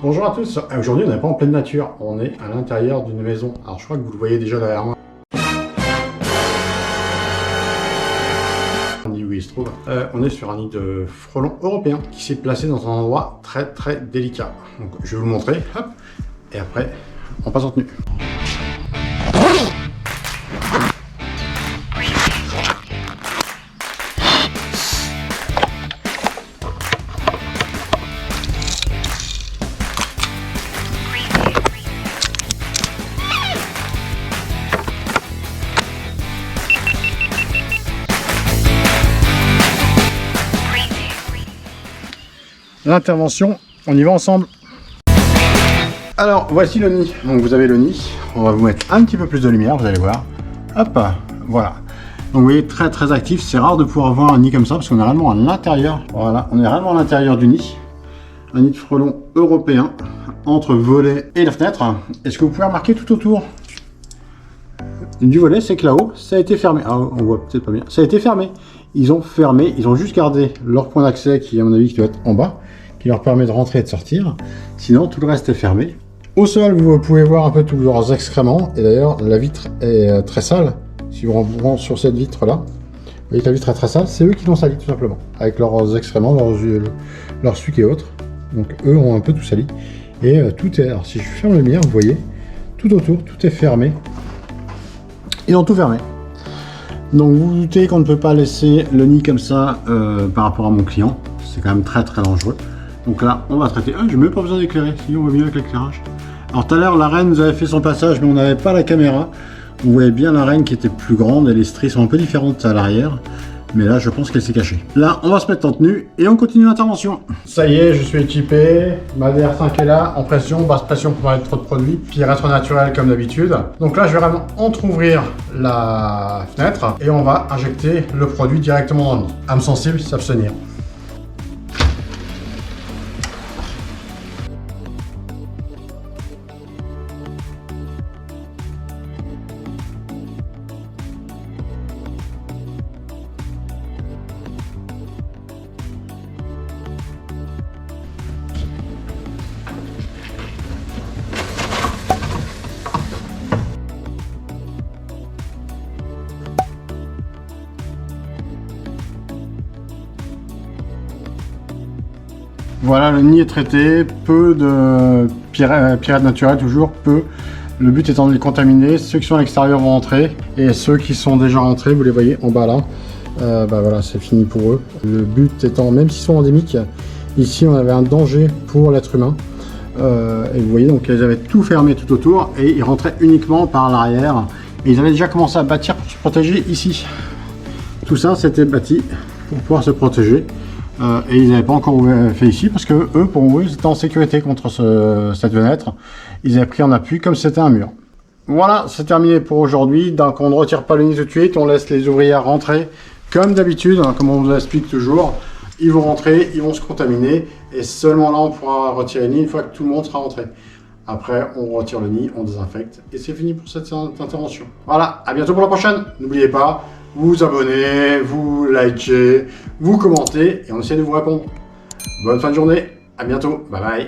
Bonjour à tous, aujourd'hui on n'est pas en pleine nature, on est à l'intérieur d'une maison. Alors je crois que vous le voyez déjà derrière moi. On dit où il se trouve. On est sur un nid de frelons européen qui s'est placé dans un endroit très délicat. Donc je vais vous le montrer, hop, et après on passe en tenue. L'intervention, on y va ensemble. Alors voici le nid. Donc vous avez le nid, on va vous mettre un petit peu plus de lumière, vous allez voir. Hop, voilà. Donc vous voyez, très actif. C'est rare de pouvoir voir un nid comme ça parce qu'on est réellement à l'intérieur. Voilà, on est réellement à l'intérieur du nid. Un nid de frelons européen entre volet et la fenêtre. Et ce que vous pouvez remarquer tout autour du volet, c'est que là-haut, ça a été fermé. Ah, on voit peut-être pas bien. Ça a été fermé. Ils ont fermé, ils ont juste gardé leur point d'accès qui, à mon avis, qui doit être en bas, qui leur permet de rentrer et de sortir. Sinon, tout le reste est fermé. Au sol, vous pouvez voir un peu tous leurs excréments. Et d'ailleurs, la vitre est très sale. Si vous rentrez sur cette vitre-là, vous voyez que la vitre est très sale. C'est eux qui l'ont sali, tout simplement. Avec leurs excréments, leurs sucs et autres. Donc, eux ont un peu tout sali. Et tout est... Alors, si je ferme le mien, vous voyez, tout autour, tout est fermé. Ils ont tout fermé. Donc vous vous doutez qu'on ne peut pas laisser le nid comme ça par rapport à mon client. C'est quand même très dangereux. Donc là, on va traiter. Ah, j'ai même pas besoin d'éclairer, si on voit bien avec l'éclairage. Alors tout à l'heure, la reine nous avait fait son passage, mais on n'avait pas la caméra. Vous voyez bien la reine qui était plus grande et les stries sont un peu différentes à l'arrière. Mais là, je pense qu'elle s'est cachée. Là, on va se mettre en tenue et on continue l'intervention. Ça y est, je suis équipé. Ma DR5 est là, en pression, basse pression pour pas mettre trop de produits. Puis rétro naturel comme d'habitude. Donc là, je vais vraiment entrouvrir la fenêtre et on va injecter le produit directement dans le nid. Âme sensible, s'abstenir. Voilà, le nid est traité, peu de pirates naturels, toujours peu. Le but étant de les contaminer. Ceux qui sont à l'extérieur vont rentrer et ceux qui sont déjà rentrés, vous les voyez en bas là, bah voilà, c'est fini pour eux. Le but étant, même s'ils sont endémiques, ici on avait un danger pour l'être humain. Et vous voyez, donc ils avaient tout fermé tout autour et ils rentraient uniquement par l'arrière. Et ils avaient déjà commencé à bâtir pour se protéger ici. Tout ça, c'était bâti pour pouvoir se protéger. Et ils n'avaient pas encore fait ici parce que eux, pour eux, ils étaient en sécurité contre cette fenêtre. Ils avaient pris en appui comme si c'était un mur. Voilà, c'est terminé pour aujourd'hui. Donc on ne retire pas le nid tout de suite, on laisse les ouvrières rentrer comme d'habitude, hein, comme on vous explique toujours. Ils vont rentrer, ils vont se contaminer et seulement là on pourra retirer le nid une fois que tout le monde sera rentré. Après, on retire le nid, on désinfecte et c'est fini pour cette intervention. Voilà, à bientôt pour la prochaine. N'oubliez pas, vous vous abonnez, vous likez, vous commentez et on essaie de vous répondre. Bonne fin de journée, à bientôt, bye bye.